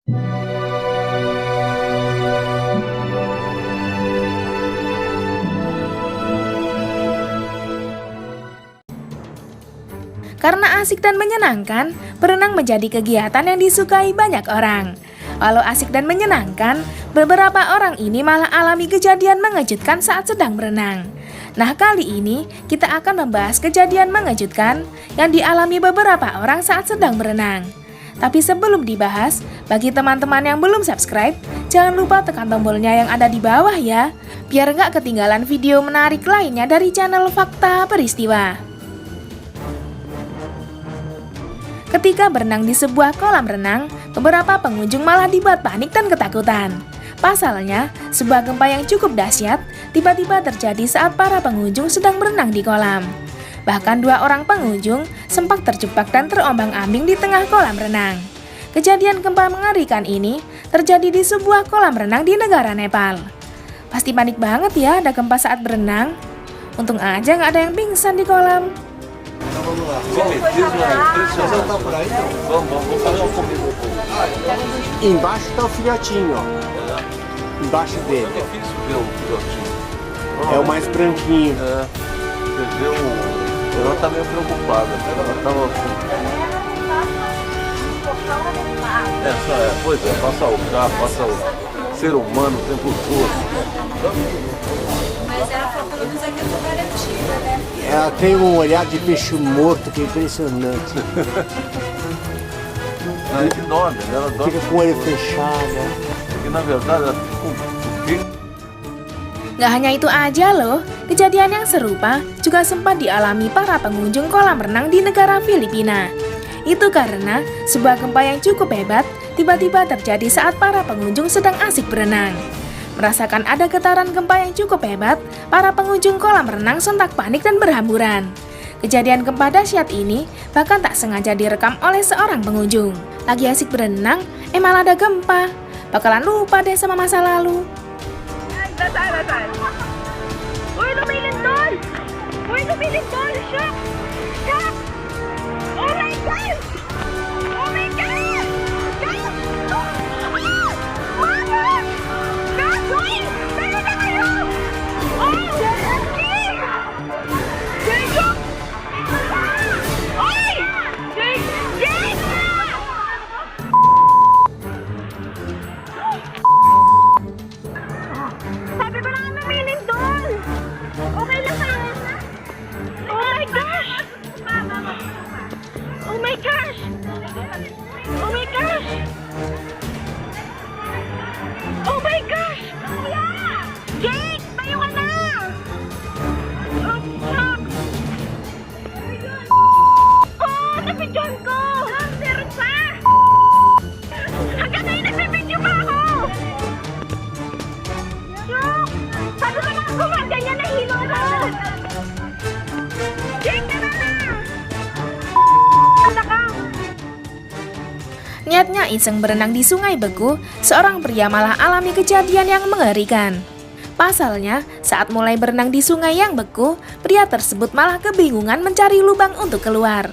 Karena asik dan menyenangkan, berenang menjadi kegiatan yang disukai banyak orang. Walau asik dan menyenangkan, beberapa orang ini malah alami kejadian mengejutkan saat sedang berenang. Nah, kali ini kita akan membahas kejadian mengejutkan yang dialami beberapa orang saat sedang berenang. Tapi sebelum dibahas, bagi teman-teman yang belum subscribe, jangan lupa tekan tombolnya yang ada di bawah ya, biar nggak ketinggalan video menarik lainnya dari channel Fakta Peristiwa. Ketika berenang di sebuah kolam renang, beberapa pengunjung malah dibuat panik dan ketakutan. Pasalnya, sebuah gempa yang cukup dahsyat tiba-tiba terjadi saat para pengunjung sedang berenang di kolam. Bahkan 2 orang pengunjung sempat terjebak dan terombang-ambing di tengah kolam renang. Kejadian gempa mengerikan ini terjadi di sebuah kolam renang di negara Nepal. Pasti panik banget ya ada gempa saat berenang. Untung aja nggak ada yang pingsan di kolam. Embaixo tá o filhotinho, ó. Embaixo dele. É difícil ver o filhotinho. É o mais branquinho. Você vê ela tá meio preocupada. Ela tava pois é, passa o carro, passa o ser humano o tempo todo. Mas ela falou pelo menos aqui é garantia, né? Ela tem um olhar de peixe morto que é impressionante. Ela dorme, ela dorme. Fica com o olho fechado. Porque na verdade ela fica com Nggak hanya itu aja loh, kejadian yang serupa juga sempat dialami para pengunjung kolam renang di negara Filipina. Itu karena sebuah gempa yang cukup hebat tiba-tiba terjadi saat para pengunjung sedang asik berenang. Merasakan ada getaran gempa yang cukup hebat, para pengunjung kolam renang sontak panik dan berhamburan. Kejadian gempa dahsyat ini bahkan tak sengaja direkam oleh seorang pengunjung. Lagi asik berenang, malah ada gempa. Bakalan lupa deh sama masa lalu. Uy, lumilindol! Uy, lumilindol! Shock! Shock! Oh my God! Oh my God! Shock! Ah! Mama! Shock! Uy! Meron na kayo! Oh! Jay! Jacob! Uy! Jay! Jay! Sabi ko na nga lumilindol! Okay lang ka? Oh my gosh! Oh my gosh! Oh my gosh! Oh my gosh! Jake! Tayo ka na! Oh, shock! Oh, nabidyon ko! Meron pa! Hanggang ngayon nagbibidyo pa ako! Shock! Sabi ko lang gumaganyan na hilo na! Jake, tara na! Ano ka? Niatnya iseng berenang di sungai beku, seorang pria malah alami kejadian yang mengerikan. Pasalnya, saat mulai berenang di sungai yang beku, pria tersebut malah kebingungan mencari lubang untuk keluar.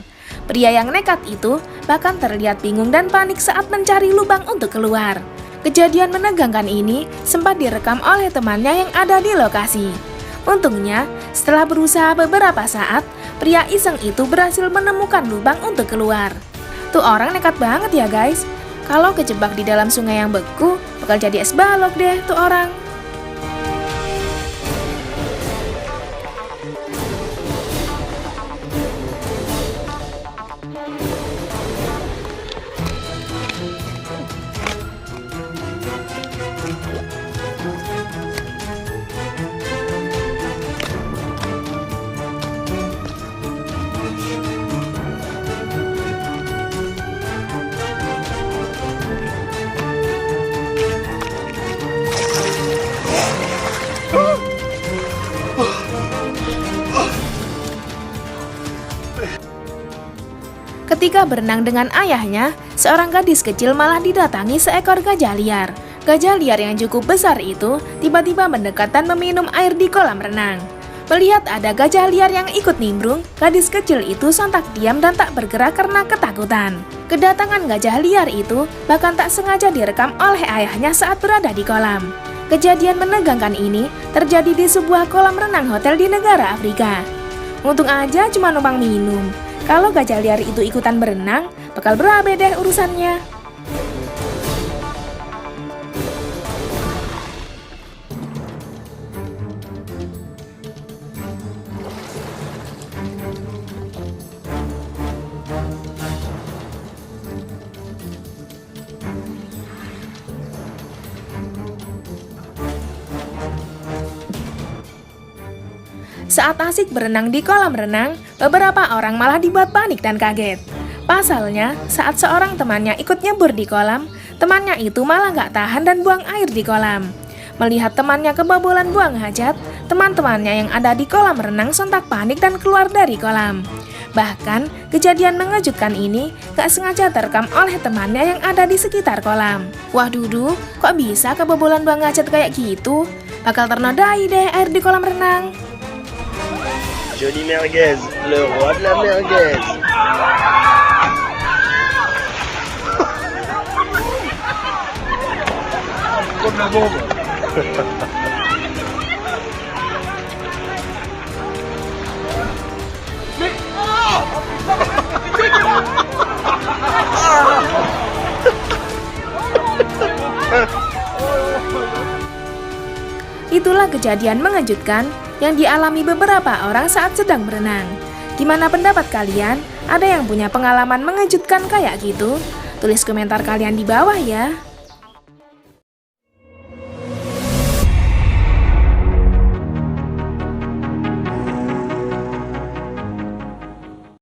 Pria yang nekat itu bahkan terlihat bingung dan panik saat mencari lubang untuk keluar. Kejadian menegangkan ini sempat direkam oleh temannya yang ada di lokasi. Untungnya, setelah berusaha beberapa saat, pria iseng itu berhasil menemukan lubang untuk keluar. Tuh orang nekat banget ya guys. Kalau kejebak di dalam sungai yang beku, bakal jadi es balok deh tuh orang. Ketika berenang dengan ayahnya, seorang gadis kecil malah didatangi seekor gajah liar. Gajah liar yang cukup besar itu tiba-tiba mendekat dan meminum air di kolam renang. Melihat ada gajah liar yang ikut nimbrung, gadis kecil itu sontak diam dan tak bergerak karena ketakutan. Kedatangan gajah liar itu bahkan tak sengaja direkam oleh ayahnya saat berada di kolam. Kejadian menegangkan ini terjadi di sebuah kolam renang hotel di negara Afrika. Untung aja cuma numpang minum. Kalau gajah liar itu ikutan berenang, bakal berabe deh urusannya. Saat asik berenang di kolam renang, beberapa orang malah dibuat panik dan kaget. Pasalnya, saat seorang temannya ikut nyebur di kolam, temannya itu malah nggak tahan dan buang air di kolam. Melihat temannya kebobolan buang hajat, teman-temannya yang ada di kolam renang sontak panik dan keluar dari kolam. Bahkan, kejadian mengejutkan ini gak sengaja terekam oleh temannya yang ada di sekitar kolam. Wah Dudu, kok bisa kebobolan buang hajat kayak gitu? Bakal ternodai deh air di kolam renang. Johnny Merguez, le roi de la merguez. Comme la bombe. Itulah kejadian mengejutkan yang dialami beberapa orang saat sedang berenang. Gimana pendapat kalian? Ada yang punya pengalaman mengejutkan kayak gitu? Tulis komentar kalian di bawah ya.